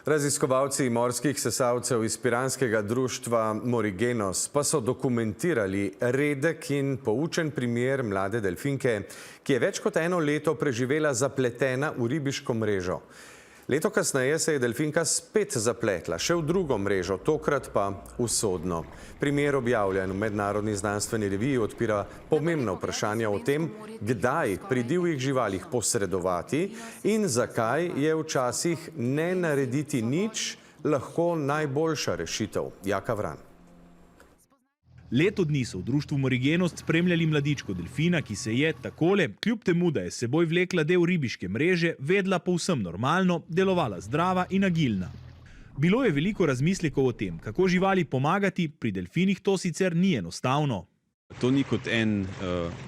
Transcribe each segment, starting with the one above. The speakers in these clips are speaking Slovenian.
Raziskovalci morskih sesalcev iz piranskega društva Morigenos pa so dokumentirali redek in poučen primer mlade delfinke, ki je več kot eno leto preživela zapletena v ribiško mrežo. Leto kasneje se je delfinka spet zapletla, še v drugo mrežo, tokrat pa usodno. Primer objavljen v mednarodni znanstveni reviji odpira pomembna vprašanja o tem, kdaj pri divjih živalih posredovati in zakaj je včasih ne narediti nič lahko najboljša rešitev. Jaka Vran. Leto dni so v društvu Morigenos spremljali mladičko delfina, ki se je takole, kljub temu, da je seboj vlekla del ribiške mreže, vedla povsem normalno, delovala zdrava in agilna. Bilo je veliko razmislekov o tem, kako živali pomagati, pri delfinih to sicer ni enostavno. To ni kot en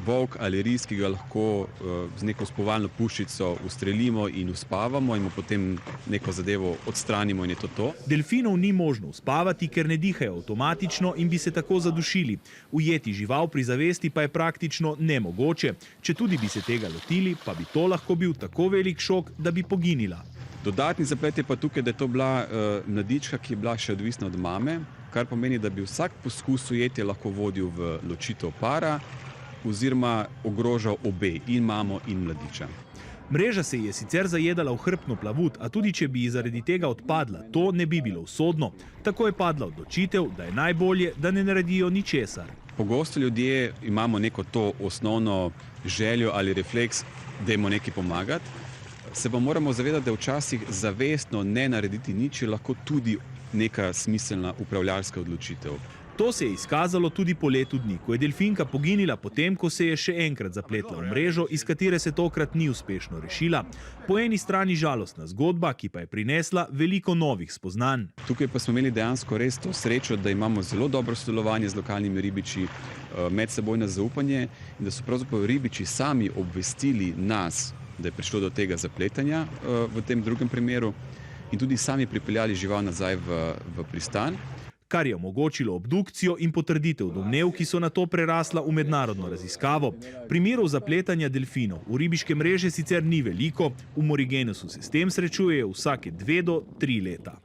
volk ali ris, ki ga lahko z neko uspovalno puščico ustrelimo in uspavamo in mu potem neko zadevo odstranimo in je to to. Delfinov ni možno uspavati, ker ne dihajo avtomatično in bi se tako zadušili. Ujeti žival pri zavesti pa je praktično nemogoče. Če tudi bi se tega lotili, pa bi to lahko bil tako velik šok, da bi poginila. Dodatni zaplet je pa tukaj, da je to bila mladička, ki je bila še odvisna od mame, kar pomeni, da bi vsak poskus ujetja lahko vodil v ločitev para oziroma ogrožal obe, in mamo in mladiča. Mreža se je sicer zajedala v hrbtno plavut, a tudi če bi zaradi tega odpadla, to ne bi bilo usodno. Tako je padla odločitev, da je najbolje, da ne naredijo ničesar. Pogosto ljudje imamo neko to osnovno željo ali refleks, da jim nekaj pomagati. Se pa moramo zavedati, da včasih zavestno ne narediti nič je lahko tudi neka smiselna upravljalska odločitev. To se je izkazalo tudi po letu dni, ko je delfinka poginila potem, ko se je še enkrat zapletla v mrežo, iz katere se tokrat ni uspešno rešila. Po eni strani žalostna zgodba, ki pa je prinesla veliko novih spoznanj. Tukaj pa smo imeli dejansko res to srečo, da imamo zelo dobro sodelovanje z lokalnimi ribiči, medsebojno zaupanje in da so pravzaprav ribiči sami obvestili nas, da je prišlo do tega zapletanja v tem drugem primeru in tudi sami pripeljali žival nazaj v pristan. Kar je omogočilo obdukcijo in potrditev domnev, ki so nato prerasla v mednarodno raziskavo. Primerov zapletanja delfinov v ribiške mreže sicer ni veliko, v Morigenosu se s tem srečujejo vsake 2 do 3 leta.